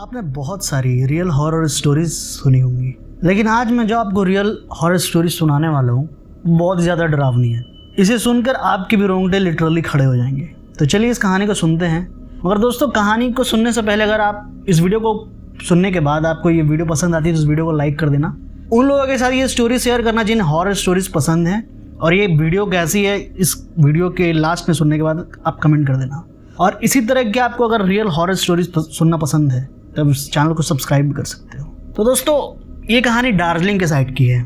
आपने बहुत सारी रियल हॉरर स्टोरीज सुनी होंगी, लेकिन आज मैं जो आपको रियल हॉरर स्टोरी सुनाने वाला हूँ बहुत ज़्यादा डरावनी है। इसे सुनकर आपके भी रोंगटे लिटरली खड़े हो जाएंगे। तो चलिए इस कहानी को सुनते हैं। मगर दोस्तों, कहानी को सुनने से पहले अगर आप इस वीडियो को सुनने के बाद आपको ये वीडियो पसंद आती है तो इस वीडियो को लाइक कर देना। उन लोगों के साथ ये स्टोरी शेयर करना जिन्हें हॉरर स्टोरीज पसंद हैं, और ये वीडियो कैसी है इस वीडियो के लास्ट में सुनने के बाद आप कमेंट कर देना। और इसी तरह के आपको अगर रियल हॉरर स्टोरीज सुनना पसंद है तब इस चैनल को सब्सक्राइब भी कर सकते हो। तो दोस्तों, ये कहानी दार्जिलिंग के साइड की है।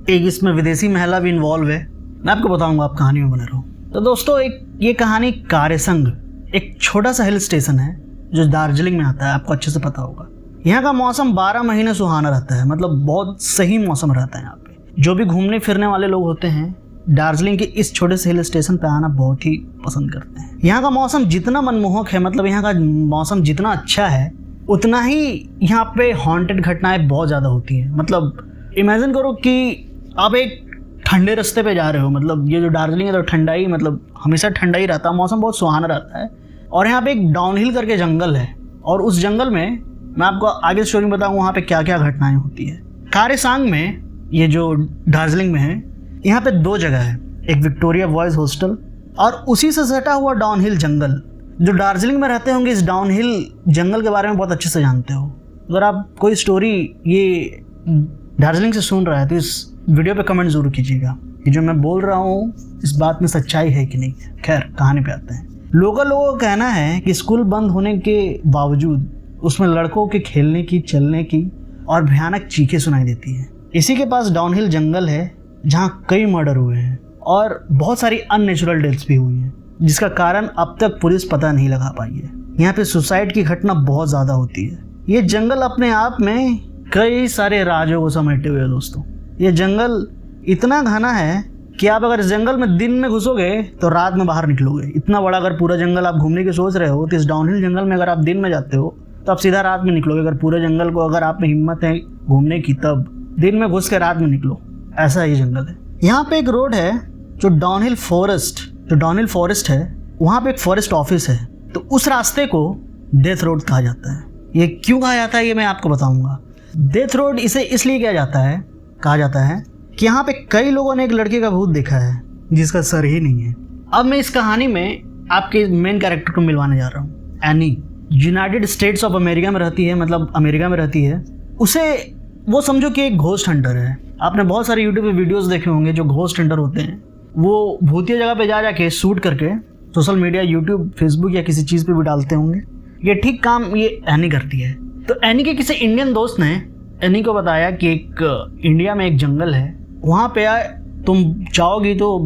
एक इसमें विदेशी महिला भी इन्वॉल्व है। मैं आपको बताऊंगा, आप कहानी में बने रहो। तो दोस्तों, ये कहानी कारेसंग एक छोटा सा हिल स्टेशन है जो दार्जिलिंग में आता है। आपको अच्छे से पता होगा। यहाँ का मौसम 12 महीने सुहाना रहता है, मतलब बहुत सही मौसम रहता है यहाँ पे। जो भी घूमने फिरने वाले लोग होते हैं दार्जिलिंग के इस छोटे से हिल स्टेशन पे आना बहुत ही पसंद करते हैं। यहाँ का मौसम जितना मनमोहक है, मतलब यहाँ का मौसम जितना अच्छा है, उतना ही यहाँ पे हॉन्टेड घटनाएं बहुत ज़्यादा होती हैं। मतलब इमेजिन करो कि आप एक ठंडे रास्ते पे जा रहे हो। मतलब ये जो दार्जिलिंग है तो ठंडा ही, मतलब हमेशा ठंडा ही रहता है, मौसम बहुत सुहाना रहता है। और यहाँ पे एक डाउनहिल करके जंगल है, और उस जंगल में मैं आपको आगे स्टोरी बताऊँ वहाँ पे क्या क्या घटनाएं होती है। कारेसंग में, ये जो दार्जिलिंग में है, यहाँ पे 2 जगह है। एक विक्टोरिया बॉयज़ हॉस्टल और उसी से सटा हुआ डाउनहिल जंगल। जो दार्जिलिंग में रहते होंगे इस डाउनहिल जंगल के बारे में बहुत अच्छे से जानते हो। अगर आप कोई स्टोरी ये दार्जिलिंग से सुन रहा है तो इस वीडियो पे कमेंट ज़रूर कीजिएगा कि जो मैं बोल रहा हूँ इस बात में सच्चाई है कि नहीं। खैर, कहानी पे आते हैं। लोगों का कहना है कि स्कूल बंद होने के बावजूद उसमें लड़कों के खेलने की, चलने की और भयानक चीखें सुनाई देती हैं। इसी के पास डाउनहिल जंगल है जहाँ कई मर्डर हुए हैं और बहुत सारी अननेचुरल डेथ्स भी हुई हैं, जिसका कारण अब तक पुलिस पता नहीं लगा पाई है। यहाँ पे सुसाइड की घटना बहुत ज़्यादा होती है। ये जंगल अपने आप में कई सारे राजों को समेटे हुए है दोस्तों। ये जंगल इतना घना है कि आप अगर इस जंगल में दिन में घुसोगे तो रात में बाहर निकलोगे। इतना बड़ा अगर पूरा जंगल आप घूमने की सोच रहे हो तो इस डाउनहिल जंगल में अगर आप दिन में जाते हो तो आप सीधा रात में निकलोगे। अगर पूरे जंगल को अगर आप में हिम्मत है घूमने की, तब दिन में घुस के रात में निकलो। ऐसा ही जंगल है। यहाँ पे एक रोड है जो डाउनहिल फॉरेस्ट है, वहाँ पे एक फॉरेस्ट ऑफिस है। तो उस रास्ते को डेथ रोड कहा जाता है। ये क्यों कहा जाता है ये मैं आपको बताऊंगा। डेथ रोड इसे इसलिए कहा जाता है कि यहाँ पे कई लोगों ने एक लड़के का भूत देखा है जिसका सर ही नहीं है। अब मैं इस कहानी में आपके मेन कैरेक्टर को मिलवाने जा रहा हूँ। Any United states of America में रहती है, मतलब अमेरिका में रहती है। उसे वो समझो कि एक घोस्ट हंटर है। आपने बहुत सारे यूट्यूब पे वीडियोस देखे होंगे। जो घोस्ट हंटर होते हैं वो भूतिया जगह पे जा के शूट करके सोशल मीडिया, यूट्यूब, फेसबुक या किसी चीज़ पे भी डालते होंगे। ये ठीक काम ये एनी करती है। तो एनी के किसी इंडियन दोस्त ने एनी को बताया कि एक इंडिया में एक जंगल है, वहाँ पे तुम जाओगी तो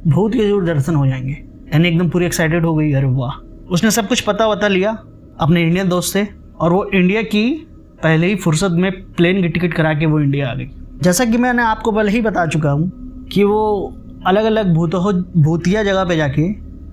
भूत के जरूर दर्शन हो जाएंगे। एनी एकदम पूरी एक्साइटेड हो गई। अरे वाह! उसने सब कुछ पता लिया अपने इंडियन दोस्त से, और वो इंडिया की पहले ही फुर्सत में प्लेन की टिकट करा के वो इंडिया आ गई। जैसा कि मैंने आपको पहले ही बता चुका हूँ कि वो अलग अलग भूतिया जगह पे जाके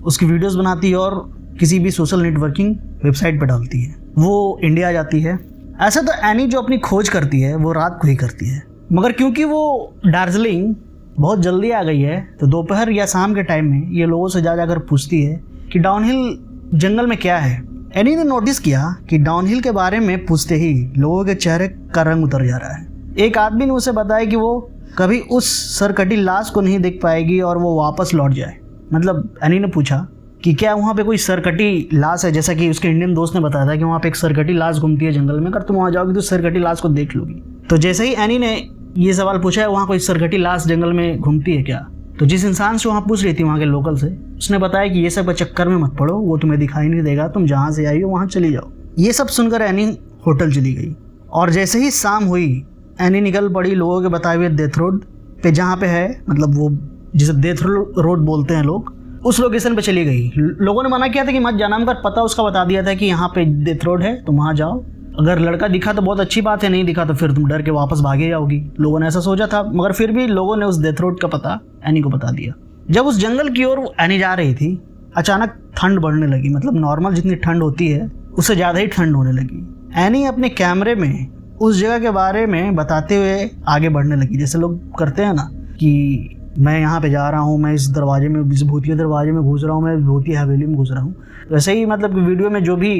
उसकी वीडियोस बनाती है और किसी भी सोशल नेटवर्किंग वेबसाइट पे डालती है। वो इंडिया आ जाती है। ऐसा तो एनी जो अपनी खोज करती है वो रात को ही करती है, मगर क्योंकि वो दार्जिलिंग बहुत जल्दी आ गई है तो दोपहर या शाम के टाइम में ये लोगों से जाकर पूछती है कि डाउनहिल जंगल में क्या है। एनी ने नोटिस किया कि डाउनहिल के बारे में पूछते ही लोगों के चेहरे का रंग उतर जा रहा है। एक आदमी ने उसे बताया कि वो कभी उस सरकटी लाश को नहीं देख पाएगी और वो वापस लौट जाए। मतलब एनी ने पूछा कि क्या वहाँ पे कोई सरकटी लाश है, जैसा कि उसके इंडियन दोस्त ने बताया था कि वहाँ पे एक सरकटी लाश घूमती है जंगल में। अगर तुम वहाँ जाओगी तो सरकटी लाश को देख लोगी। तो जैसे ही एनी ने ये सवाल पूछा है वहाँ कोई सरकटी लाश जंगल में घूमती है क्या, तो जिस इंसान से वहाँ पूछ रही थी, वहाँ के लोकल से, उसने बताया कि ये सब के चक्कर में मत पड़ो, वो तुम्हें दिखाई नहीं देगा, तुम जहाँ से आई हो वहाँ चली जाओ। ये सब सुनकर एनी होटल चली गई, और जैसे ही शाम हुई एनी निकल पड़ी लोगों के बताए हुए डेथ रोड पे, जहाँ पे है, मतलब वो जिसे डेथ रोड बोलते हैं लोग, उस लोकेशन पे चली गई। लोगों ने मना किया था कि मत जाना, मगर पता उसका बता दिया था कि यहाँ पे डेथ रोड है, तुम वहाँ जाओ। अगर लड़का दिखा तो बहुत अच्छी बात है, नहीं दिखा तो फिर तुम डर के वापस भागे जाओगी। लोगों ने ऐसा सोचा था, मगर फिर भी लोगों ने उस डेथ रोड का पता एनी को बता दिया। जब उस जंगल की ओर एनी जा रही थी, अचानक ठंड बढ़ने लगी। मतलब नॉर्मल जितनी ठंड होती है उससे ज़्यादा ही ठंड होने लगी। एनी अपने कैमरे में उस जगह के बारे में बताते हुए आगे बढ़ने लगी, जैसे लोग करते हैं ना कि मैं यहाँ पे जा रहा हूँ, मैं इस दरवाजे में, इस भूतिया दरवाजे में घुस रहा हूँ, मैं भूतिया हवेली में घुस रहा हूँ। वैसे ही मतलब वीडियो में जो भी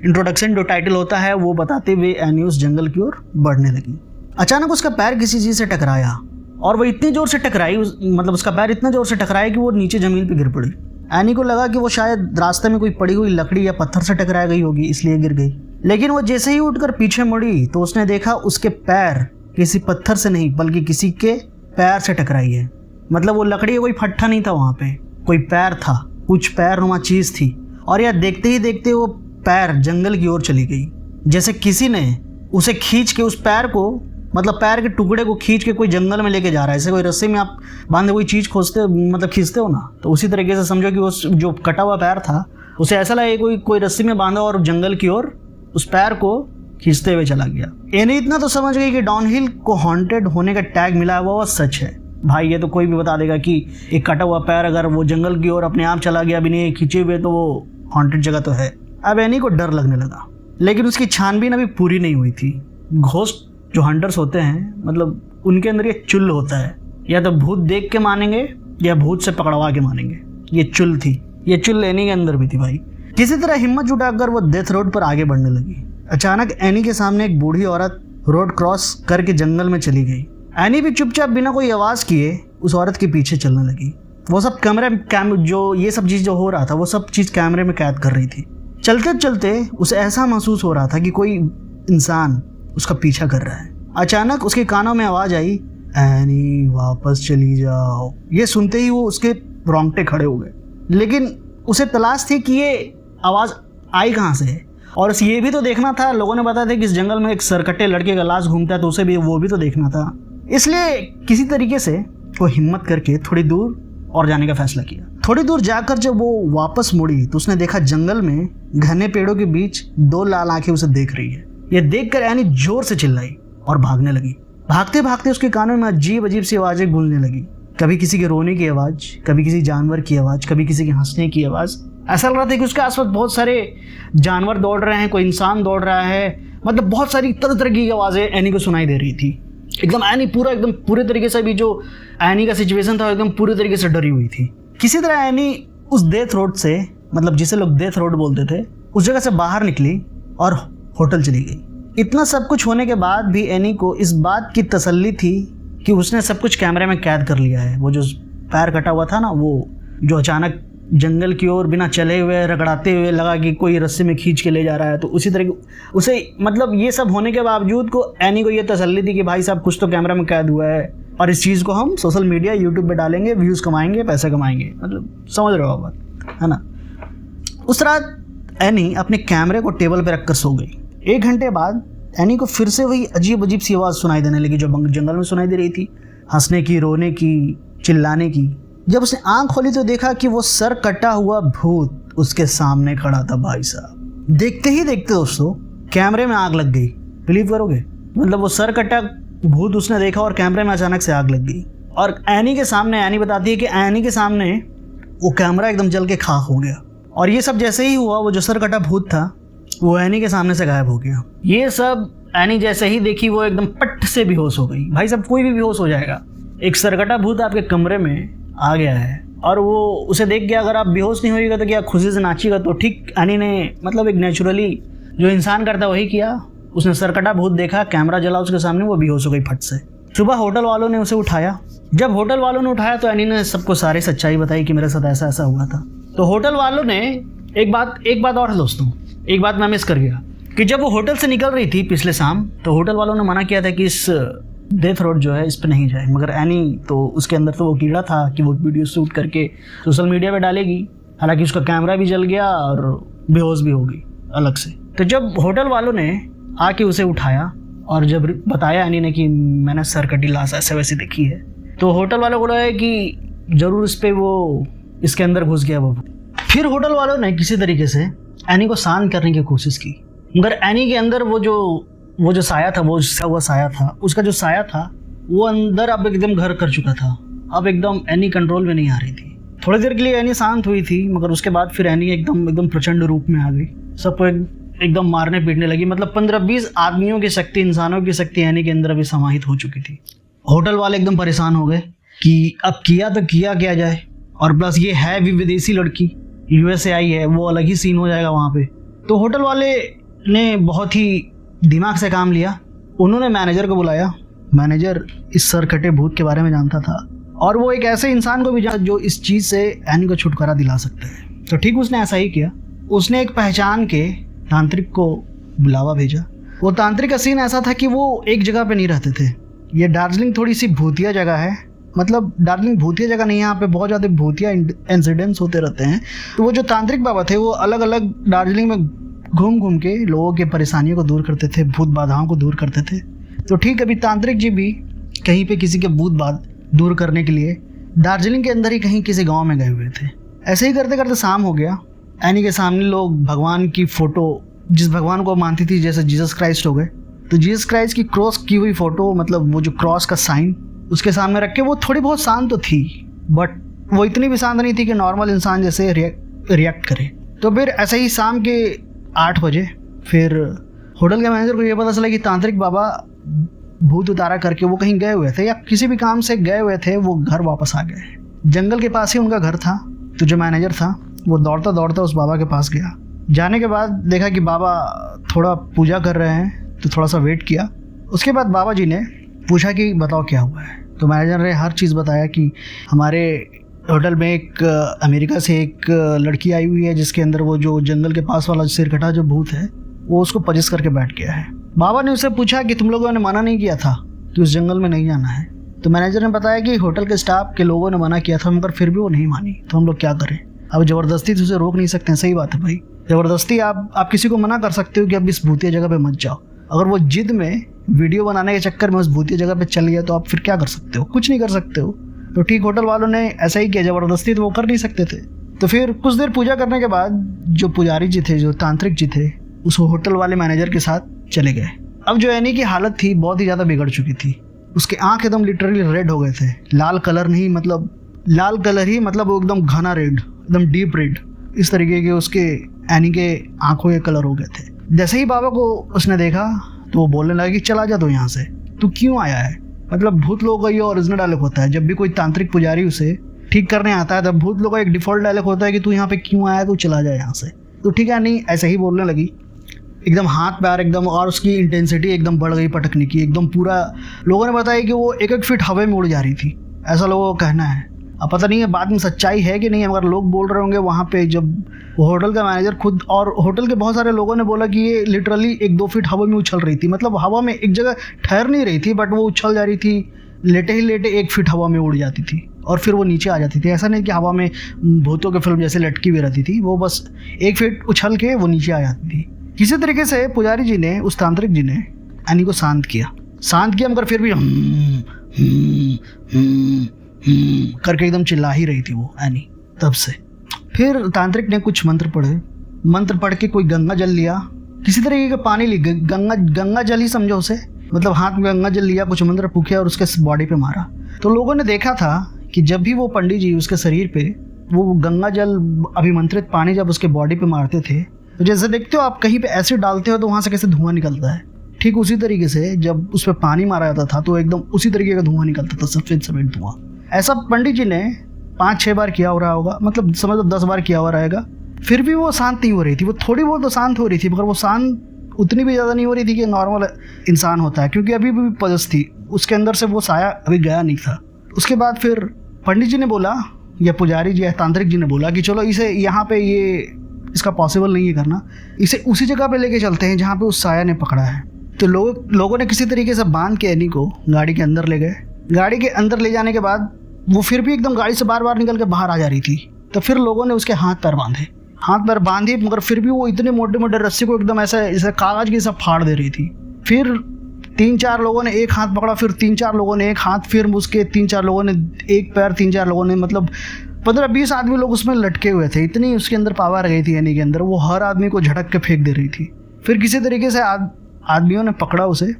इंट्रोडक्शन जो टाइटल होता है वो बताते हुए एनी उस जंगल की ओर बढ़ने लगी। अचानक उसका पैर किसी चीज़ से टकराया और वो इतनी ज़ोर से टकराई, मतलब उसका पैर इतना ज़ोर से टकराया कि वो नीचे ज़मीन पर गिर पड़ी। एनी को लगा कि वो शायद रास्ते में कोई पड़ी हुई लकड़ी या पत्थर से टकरा गई होगी, इसलिए गिर गई। लेकिन वो जैसे ही उठकर पीछे मुड़ी तो उसने देखा उसके पैर किसी पत्थर से नहीं बल्कि किसी के पैर से टकराई है। मतलब वो लकड़ी कोई फट्टा नहीं था, वहाँ पे कोई पैर था, कुछ पैरनुमा चीज़ थी। और यार देखते ही देखते वो पैर जंगल की ओर चली गई, जैसे किसी ने उसे खींच के उस पैर को, मतलब पैर के टुकड़े को खींच के कोई जंगल में लेके जा रहा है। जैसे कोई रस्सी में आप बांधे कोई चीज़ खोजते मतलब खींचते हो ना, तो उसी तरीके से समझो कि उस जो कटा हुआ पैर था उसे ऐसा लगा कोई रस्सी में बांधा और जंगल की ओर उस पैर को खींचते हुए चला गया। एनी इतना तो समझ गई कि डाउनहिल को हॉन्टेड होने का टैग मिला है वो सच है। भाई ये तो कोई भी बता देगा कि एक कटा हुआ पैर अगर वो जंगल की ओर अपने आप चला गया बिना खींचे हुए तो वो हॉन्टेड जगह तो है। अब एनी को डर लगने लगा, लेकिन उसकी छानबीन अभी पूरी नहीं हुई थी। घोस्ट जो हंटर्स होते हैं, मतलब उनके अंदर ये चुल होता है, या तो भूत देख के मानेंगे या भूत से पकड़वा के मानेंगे। ये चुल थी, ये चुल एनी के अंदर भी थी भाई। किसी तरह हिम्मत जुटाकर वो डेथ रोड पर आगे बढ़ने लगी। अचानक एनी के सामने एक बूढ़ी औरत रोड क्रॉस करके जंगल में चली गई। एनी भी चुपचाप बिना कोई आवाज़ किए उस औरत के पीछे चलने लगी। वो सब जो ये सब चीज़ जो हो रहा था वो सब चीज़ कैमरे में कैद कर रही थी। चलते चलते उसे ऐसा महसूस हो रहा था कि कोई इंसान उसका पीछा कर रहा है। अचानक उसके कानों में आवाज़ आई, एनी वापस चली जाओ। ये सुनते ही वो उसके रोंगटे खड़े हो गए, लेकिन उसे तलाश थी कि ये आवाज़ आई कहाँ से है। और ये भी तो देखना था, लोगों ने बताया था कि इस जंगल में एक सरकट्टे लड़के का लाश घूमता है, तो उसे भी वो भी तो देखना था। इसलिए किसी तरीके से वो हिम्मत करके थोड़ी दूर और जाने का फैसला किया। थोड़ी दूर जाकर जब वो वापस मुड़ी तो उसने देखा जंगल में घने पेड़ों के बीच दो लाल आंखें उसे देख रही है। ये देखकर एनी जोर से चिल्लाई और भागने लगी। भागते भागते उसके कानों में अजीब अजीब सी आवाज़ें गूंजने लगी। कभी किसी के रोने की आवाज़, कभी किसी जानवर की आवाज़, कभी किसी के हंसने की आवाज़। ऐसा लग रहा था कि उसके आसपास बहुत सारे जानवर दौड़ रहे हैं, कोई इंसान दौड़ रहा है, मतलब बहुत सारी तरह तरह की आवाज़ें एनी को सुनाई दे रही थी। एकदम एनी एकदम पूरे तरीके से भी जो एनी का सिचुएशन था एकदम पूरे तरीके से डरी हुई थी। किसी तरह एनी उस डेथ रोड से, मतलब जिसे लोग डेथ रोड बोलते थे, उस जगह से बाहर निकली और होटल चली गई। इतना सब कुछ होने के बाद भी एनी को इस बात की तसल्ली थी कि उसने सब कुछ कैमरे में कैद कर लिया है। वो जो पैर कटा हुआ था ना, वो जो अचानक जंगल की ओर बिना चले हुए रगड़ाते हुए लगा कि कोई रस्सी में खींच के ले जा रहा है, तो उसी तरह उसे, मतलब ये सब होने के बावजूद को एनी को ये तसल्ली थी कि भाई साहब कुछ तो कैमरा में कैद हुआ है और इस चीज़ को हम सोशल मीडिया यूट्यूब पे डालेंगे, व्यूज़ कमाएंगे, पैसे कमाएंगे। मतलब समझ रहे हो बात, है ना। उस रात एनी अपने कैमरे को टेबल पर रखकर सो गई। 1 घंटे बाद एनी को फिर से वही अजीब अजीब सी आवाज़ सुनाई देने लगी जो जंगल में सुनाई दे रही थी, हंसने की, रोने की, चिल्लाने की। जब उसने आंख खोली तो देखा कि वो सर कटा हुआ भूत उसके सामने खड़ा था। भाई साहब, देखते ही देखते दोस्तों कैमरे में आग लग गई। बिलीव करोगे, मतलब वो सर कटा भूत उसने देखा और कैमरे में अचानक से आग लग गई। और एनी के सामने, एनी बताती है कि एनी के सामने वो कैमरा एकदम जल के खाक हो गया। और ये सब जैसे ही हुआ, वो जो सर कटा भूत था वो एनी के सामने से गायब हो गया। ये सब एनी जैसे ही देखी वो एकदम पट से बेहोश हो गई। भाई साहब, कोई भी बेहोश हो जाएगा। एक सरकटा भूत आपके कमरे में आ गया है और वो उसे देख के अगर आप बेहोश नहीं होइएगा तो क्या खुशी से नाचिएगा। तो ठीक एनी ने, मतलब एक नेचुरली जो इंसान करता वही किया। उसने सरकटा भूत देखा, कैमरा जला उसके सामने, वो बेहोश हो गई फट से। सुबह होटल वालों ने उसे उठाया। जब होटल वालों ने उठाया तो एनी ने सबको सारी सच्चाई बताई कि मेरे साथ ऐसा ऐसा हुआ था। तो होटल वालों ने एक बात और दोस्तों, एक बात मैं मिस कर गया कि जब वो होटल से निकल रही थी पिछले शाम, तो होटल वालों ने मना किया था कि इस डेथ रोड जो है इस पे नहीं जाए। मगर एनी तो उसके अंदर तो वो कीड़ा था कि वो वीडियो शूट करके सोशल मीडिया पे डालेगी। हालांकि उसका कैमरा भी जल गया और बेहोश भी हो गई अलग से। तो जब होटल वालों ने आके उसे उठाया और जब बताया एनी ने कि मैंने सरकटी लाश ऐसे वैसे देखी है, तो होटल वालों को लगा कि ज़रूर इस पर वो इसके अंदर घुस गया वो। फिर होटल वालों ने किसी तरीके से एनी को शांत करने की कोशिश की, मगर एनी के अंदर वो जो साया था, वो जिसका हुआ साया था, उसका जो साया था वो अंदर अब एकदम घर कर चुका था। अब एकदम एनी कंट्रोल में नहीं आ रही थी। थोड़ी देर के लिए एनी शांत हुई थी, मगर उसके बाद फिर एनी एकदम प्रचंड रूप में आ गई। सबको एकदम मारने पीटने लगी। मतलब 15-20 आदमियों की शक्ति, इंसानों की शक्ति एनी के अंदर अभी समाहित हो चुकी थी। होटल वाले एकदम परेशान हो गए कि अब किया तो किया क्या जाए, और प्लस ये है भी विदेशी लड़की, USA आई है, वो अलग ही सीन हो जाएगा वहाँ पे। तो होटल वाले ने बहुत ही दिमाग से काम लिया। उन्होंने मैनेजर को बुलाया। मैनेजर इस सरकटे भूत के बारे में जानता था और वो एक ऐसे इंसान को भी जानता जो इस चीज़ से एनी को छुटकारा दिला सकता है। तो ठीक उसने ऐसा ही किया। उसने एक पहचान के तांत्रिक को बुलावा भेजा। वो तांत्रिक का सीन ऐसा था कि वो एक जगह पे नहीं रहते थे। ये दार्जिलिंग थोड़ी सी भूतिया जगह है, मतलब दार्जिलिंग भूतिया जगह नहीं है, यहाँ पे बहुत ज़्यादा भूतिया इंसिडेंट्स होते रहते हैं। तो वो जो तांत्रिक बाबा थे वो अलग अलग दार्जिलिंग में घूम घूम के लोगों के परेशानियों को दूर करते थे, भूत बाधाओं को दूर करते थे। तो ठीक अभी तांत्रिक जी भी कहीं पे किसी के भूत बात दूर करने के लिए दार्जिलिंग के अंदर ही कहीं किसी गांव में गए हुए थे। ऐसे ही करते करते शाम हो गया। एनी के सामने लोग भगवान की फ़ोटो, जिस भगवान को मानती थी, जैसे जीसस क्राइस्ट हो गए, तो जीसस क्राइस्ट की क्रॉस की हुई फ़ोटो, मतलब वो जो क्रॉस का साइन उसके सामने रख के, वो थोड़ी बहुत शांत तो थी बट वो इतनी भी शांत नहीं थी कि नॉर्मल इंसान जैसे रिएक्ट करे। तो फिर ऐसे ही शाम के 8 बजे फिर होटल के मैनेजर को ये पता चला कि तांत्रिक बाबा भूत उतारा करके वो कहीं गए हुए थे या किसी भी काम से गए हुए थे, वो घर वापस आ गए। जंगल के पास ही उनका घर था। तो जो मैनेजर था वो दौड़ता दौड़ता उस बाबा के पास गया। जाने के बाद देखा कि बाबा थोड़ा पूजा कर रहे हैं, तो थोड़ा सा वेट किया। उसके बाद बाबा जी ने पूछा कि बताओ क्या हुआ है। तो मैनेजर ने हर चीज़ बताया कि हमारे होटल में एक अमेरिका से एक लड़की आई हुई है जिसके अंदर वो जो जंगल के पास वाला सिरकटा जो भूत है वो उसको पजिस करके बैठ गया है। बाबा ने उससे पूछा कि तुम लोगों ने मना नहीं किया था कि उस जंगल में नहीं जाना है। तो मैनेजर ने बताया कि होटल के स्टाफ के लोगों ने मना किया था मगर फिर भी वो नहीं मानी, तो हम लोग क्या करें। अब ज़बरदस्ती तो उसे रोक नहीं सकते हैं। सही बात है भाई, ज़बरदस्ती आप किसी को मना कर सकते हो कि अब इस भूतिया जगह पे मत जाओ। अगर वो जिद में वीडियो बनाने के चक्कर में उस भूतिया जगह पे चल गया तो आप फिर क्या कर सकते हो, कुछ नहीं कर सकते हो। तो ठीक होटल वालों ने ऐसा ही किया, ज़बरदस्ती तो वो कर नहीं सकते थे। तो फिर कुछ देर पूजा करने के बाद जो पुजारी जी थे, जो तांत्रिक जी थे, उस होटल वाले मैनेजर के साथ चले गए। अब जो एनी की हालत थी बहुत ही ज़्यादा बिगड़ चुकी थी। उसके आँख एकदम लिटरली रेड हो गए थे। लाल कलर नहीं, मतलब लाल कलर ही, मतलब वो एकदम घना रेड, एकदम डीप रेड, इस तरीके के उसके एनी के आंखों के कलर हो गए थे। जैसे ही बाबा को उसने देखा तो वो बोलने लगा कि चला जा, तो यहाँ से तू क्यों आया है। मतलब भूत लोगों का ये ओरिजिनल डायलॉग होता है, जब भी कोई तांत्रिक पुजारी उसे ठीक करने आता है तब भूत लोगों का एक डिफॉल्ट डायलॉग होता है कि तू यहाँ पे क्यों आया, तू चला जा यहाँ से। तो ठीक है, नहीं ऐसे ही बोलने लगी, एकदम हाथ पैर एकदम, और उसकी इंटेंसिटी एकदम बढ़ गई पटकने की, एकदम पूरा। लोगों ने बताया कि वो 1-1 फीट हवा में उड़ जा रही थी, ऐसा लोगों का कहना है। अब पता नहीं है बाद में सच्चाई है कि नहीं, मगर लोग बोल रहे होंगे वहाँ पे, जब वो होटल का मैनेजर खुद और होटल के बहुत सारे लोगों ने बोला कि ये लिटरली 1-2 फीट हवा में उछल रही थी। मतलब हवा में एक जगह ठहर नहीं रही थी बट वो उछल जा रही थी, लेटे ही लेटे 1 फीट हवा में उड़ जाती थी और फिर वो नीचे आ जाती थी। ऐसा नहीं कि हवा में भूतों के फिल्म जैसे लटकी हुई रहती थी, वो बस 1 फीट उछल के वो नीचे आ जाती थी। किसी तरीके से पुजारी जी ने, उस तांत्रिक जी ने एनी को शांत किया मगर फिर भी करके एकदम चिल्ला ही रही थी वो एनी तब से। फिर तांत्रिक ने कुछ मंत्र पढ़ के कोई गंगा जल लिया, किसी तरीके का पानी ली, गंगा जल ही समझो उसे, मतलब हाथ में गंगा जल लिया, कुछ मंत्र फूके और उसके बॉडी पे मारा। तो लोगों ने देखा था कि जब भी वो पंडित जी उसके शरीर पे वो गंगा जल अभिमंत्रित पानी जब उसके बॉडी पे मारते थे, तो जैसे देखते हो आप कहीं पे एसिड डालते हो तो वहाँ से कैसे धुआं निकलता है, ठीक उसी तरीके से जब उस पर पानी मारा जाता था तो एकदम उसी तरीके का धुआं निकलता था, सफ़ेद सफ़ेद धुआं। ऐसा पंडित जी ने 5-6 बार किया हो रहा होगा, मतलब समझ लो 10 बार किया हुआ रहेगा। फिर भी वो शांत नहीं हो रही थी। वो थोड़ी बहुत तो शांत हो रही थी मगर वो शांत उतनी भी ज़्यादा नहीं हो रही थी कि नॉर्मल इंसान होता है, क्योंकि अभी भी पजस थी उसके अंदर से, वो साया अभी गया नहीं था। उसके बाद फिर पंडित जी ने बोला, या पुजारी जी या तांत्रिक जी ने बोला कि चलो इसे यहाँ पे, ये इसका पॉसिबल नहीं है करना, इसे उसी जगह पे लेके चलते हैं जहाँ पे उस साया ने पकड़ा है। तो लोगों ने किसी तरीके से बांध के एनी को गाड़ी के अंदर ले गए। गाड़ी के अंदर ले जाने के बाद वो फिर भी एकदम गाड़ी से बार बार निकल के बाहर आ जा रही थी। तो फिर लोगों ने उसके हाथ पैर बांधे मगर फिर भी वो इतने मोटे मोटे रस्सी को एकदम ऐसे जैसे कागज की सब फाड़ दे रही थी। फिर 3-4 लोगों ने एक हाथ पकड़ा, फिर 3-4 लोगों ने एक हाथ, फिर उसके 3-4 लोगों ने एक पैर, 3-4 लोगों ने, मतलब 15-20 आदमी लोग उसमें लटके हुए थे। इतनी उसके अंदर पावर गई थी यानी के अंदर, वो हर आदमी को झटक के फेंक दे रही थी। फिर किसी तरीके से आदमियों ने पकड़ा उसे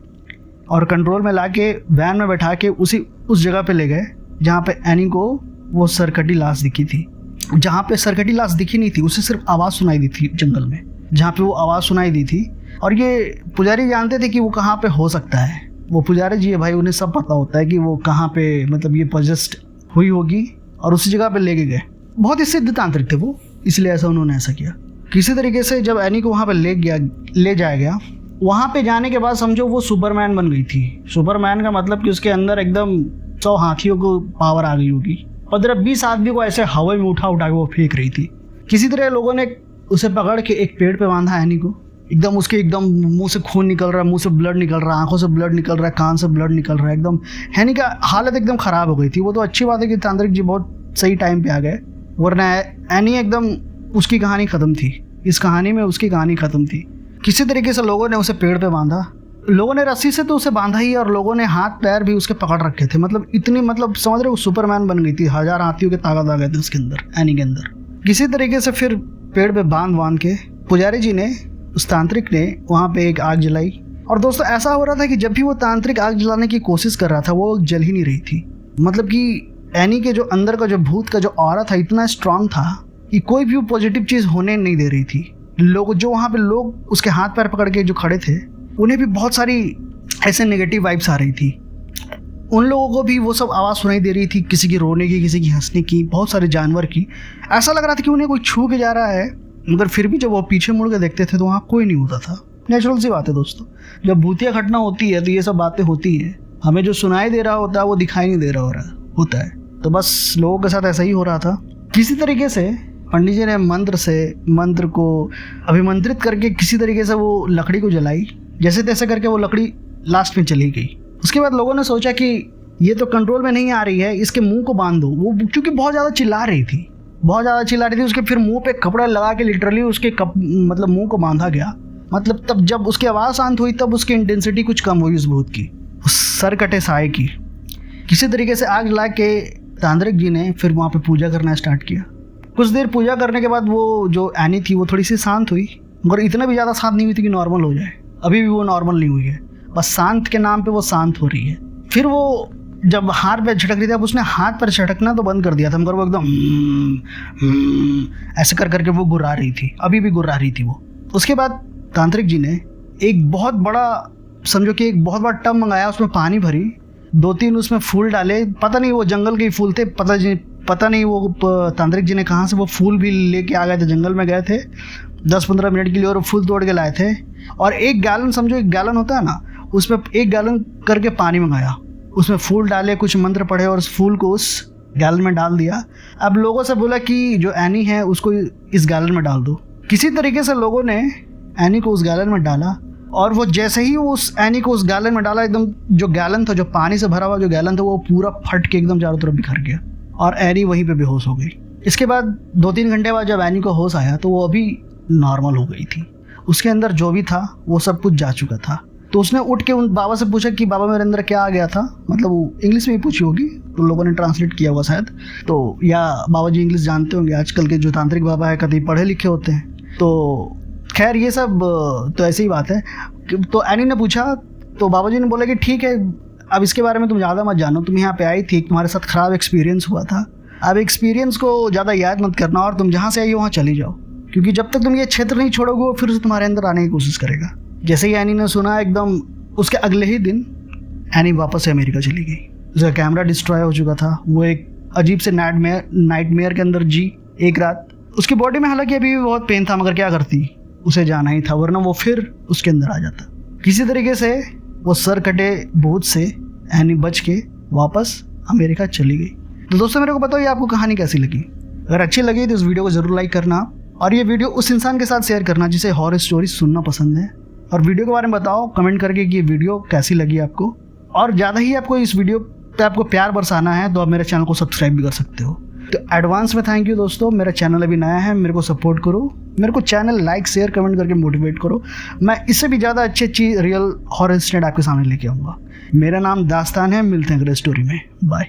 और कंट्रोल में ला के वैन में बैठा के उस जगह पे ले गए जहाँ पे एनी को वो सरकटी लाश दिखी थी। जहाँ पे सरकटी लाश दिखी नहीं थी, उसे सिर्फ आवाज़ सुनाई दी थी जंगल में, जहाँ पे वो आवाज़ सुनाई दी थी। और ये पुजारी जानते थे कि वो कहाँ पे हो सकता है। वो पुजारी जी है भाई, उन्हें सब पता होता है कि वो कहाँ पे, मतलब ये पजेस्ट हुई होगी, और उसी जगह पे लेके गए। बहुत ही सिद्ध तांत्रिक थे वो, इसलिए ऐसा उन्होंने ऐसा किया। किसी तरीके से जब एनी को वहाँ पे ले जाया गया, वहाँ पे जाने के बाद समझो वो सुपरमैन बन गई थी। सुपरमैन का मतलब कि उसके अंदर एकदम 100 हाथियों को पावर आ गई होगी। 15-20 आदमी को ऐसे हवा में उठा के वो फेंक रही थी। किसी तरह लोगों ने उसे पकड़ के एक पेड़ पे बांधा एनी को। एकदम उसके एकदम मुंह से खून निकल रहा है, मुंह से ब्लड निकल रहा है, आंखों से ब्लड निकल रहा है, कान से ब्लड निकल रहा है। एकदम एनी का हालत एकदम ख़राब हो गई थी। वो तो अच्छी बात है कि तांत्रिक जी बहुत सही टाइम पे आ गए, वरना एनी एकदम उसकी कहानी ख़त्म थी। इस कहानी में उसकी कहानी ख़त्म थी। किसी तरीके से लोगों ने उसे पेड़ पे बांधा। लोगों ने रस्सी से तो उसे बांधा ही, और लोगों ने हाथ पैर भी उसके पकड़ रखे थे। मतलब इतनी, मतलब समझ रहे हो, सुपरमैन बन गई थी। 1000 हाथियों के ताकत आ गए थे उसके अंदर, एनी के अंदर। किसी तरीके से फिर पेड़ पे बांध के पुजारी जी ने, उस तांत्रिक ने वहाँ पे एक आग जलाई। और दोस्तों ऐसा हो रहा था कि जब भी वो तांत्रिक आग जलाने की कोशिश कर रहा था, वो जल ही नहीं रही थी। मतलब कि एनी के जो अंदर का जो भूत का जो ऑरा था इतना स्ट्रांग था कि कोई भी पॉजिटिव चीज़ होने नहीं दे रही थी। लोग जो वहाँ पे लोग उसके हाथ पैर पकड़ के जो खड़े थे, उन्हें भी बहुत सारी ऐसे नेगेटिव वाइब्स आ रही थी। उन लोगों को भी वो सब आवाज़ सुनाई दे रही थी, किसी की रोने की, किसी की हंसने की, बहुत सारे जानवर की। ऐसा लग रहा था कि उन्हें कोई छू के जा रहा है, मगर फिर भी जब वो पीछे मुड़ के देखते थे तो वहाँ कोई नहीं होता था। नेचुरल सी बात है दोस्तों, जब भूतिया घटना होती है तो ये सब बातें होती हैं। हमें जो सुनाई दे रहा होता है वो दिखाई नहीं दे रहा होता है। तो बस लोगों के साथ ऐसा ही हो रहा था। किसी तरीके से पंडित जी ने मंत्र को अभिमंत्रित करके किसी तरीके से वो लकड़ी को जलाई। जैसे तैसे करके वो लकड़ी लास्ट में चली गई। उसके बाद लोगों ने सोचा कि ये तो कंट्रोल में नहीं आ रही है, इसके मुंह को बांध दो। वो क्योंकि बहुत ज़्यादा चिल्ला रही थी, उसके फिर मुंह पे कपड़ा लगा के लिटरली उसके मतलब मुंह को बांधा गया। मतलब तब जब उसकी आवाज़ शांत हुई तब उसकी इंटेंसिटी कुछ कम हुई उस भूत की, उस सरकटे साए की। किसी तरीके से आग जला के तांत्रिक जी ने फिर वहाँ पे पूजा करना स्टार्ट किया। कुछ देर पूजा करने के बाद वो जो एनी थी वो थोड़ी सी शांत हुई, मगर इतना भी ज़्यादा शांत नहीं हुई थी कि नॉर्मल हो जाए। अभी भी वो नॉर्मल नहीं हुई है, बस शांत के नाम पे वो शांत हो रही है। फिर वो जब हाथ पे झटक रही थी, अब उसने हाथ पर झटकना तो बंद कर दिया था, मगर वो एकदम ऐसे करके वो गुर्रा रही थी। अभी भी गुर्रा रही थी वो। उसके बाद तांत्रिक जी ने एक बहुत बड़ा, समझो कि एक बहुत बड़ा टब मंगाया, उसमें पानी भरी, 2-3 उसमें फूल डाले। पता नहीं वो जंगल के फूल थे, पता नहीं वो तांत्रिक जी ने कहाँ से वो फूल भी लेके आ गए थे। जंगल में गए थे 10-15 मिनट के लिए और फूल तोड़ के लाए थे। और 1 गैलन, समझो 1 गैलन होता है ना, उसमें 1 गैलन करके पानी मंगाया। उसमें फूल डाले, कुछ मंत्र पढ़े और उस फूल को उस गैलन में डाल दिया। अब लोगों से बोला कि जो एनी है उसको इस गैलन में डाल दो। किसी तरीके से लोगों ने एनी को उस गैलन में डाला, और वो जैसे ही उस एनी को उस गैलन में डाला, एकदम जो गैलन था, जो पानी से भरा हुआ जो गैलन था, वो पूरा फट के एकदम चारों तरफ बिखर गया और एनी वहीं पे बेहोश हो गई। इसके बाद 2-3 घंटे बाद जब एनी को होश आया तो वो अभी नॉर्मल हो गई थी। उसके अंदर जो भी था वो सब कुछ जा चुका था। तो उसने उठ के उन बाबा से पूछा कि बाबा मेरे अंदर क्या आ गया था। मतलब वो इंग्लिश में ही पूछी होगी, तो लोगों ने ट्रांसलेट किया होगा शायद। तो या बाबा जी इंग्लिश जानते होंगे, आजकल के जो तांत्रिक बाबा है कभी पढ़े लिखे होते हैं। तो खैर ये सब तो ऐसी ही बात है। तो एनी ने पूछा, तो बाबा जी ने बोला कि ठीक है, अब इसके बारे में तुम ज़्यादा मत जानो, तुम यहाँ पे आई थी, तुम्हारे साथ ख़राब एक्सपीरियंस हुआ था, अब एक्सपीरियंस को ज़्यादा याद मत करना और तुम जहाँ से आई हो वहाँ चली जाओ, क्योंकि जब तक तुम ये क्षेत्र नहीं छोड़ोगे वो फिर से तुम्हारे अंदर आने की कोशिश करेगा। जैसे ही एनी ने सुना, एकदम उसके अगले ही दिन एनी वापस से अमेरिका चली गई। उसका कैमरा डिस्ट्रॉय हो चुका था। वो एक अजीब से नाइटमेयर के अंदर जी एक रात। उसकी बॉडी में हालांकि अभी भी बहुत पेन था, मगर क्या करती, उसे जाना ही था, वरना वो फिर उसके अंदर आ जाता। किसी तरीके से वो सर कटे भूत से एनी बच के वापस अमेरिका चली गई। तो दोस्तों मेरे को बताओ ये आपको कहानी कैसी लगी। अगर अच्छी लगी तो इस वीडियो को ज़रूर लाइक करना और ये वीडियो उस इंसान के साथ शेयर करना जिसे हॉरर स्टोरी सुनना पसंद है। और वीडियो के बारे में बताओ कमेंट करके कि ये वीडियो कैसी लगी आपको। और ज़्यादा ही आपको इस वीडियो पे आपको प्यार बरसाना है तो आप मेरे चैनल को सब्सक्राइब भी कर सकते हो। तो एडवांस में थैंक यू दोस्तों। मेरा चैनल अभी नया है, मेरे को सपोर्ट करो, मेरे को चैनल लाइक शेयर कमेंट करके मोटिवेट करो। मैं इससे भी ज़्यादा अच्छी रियल हॉरर इंसिडेंट आपके सामने लेके आऊँगा। मेरा नाम दास्तान है। मिलते हैं अगले स्टोरी में। बाय।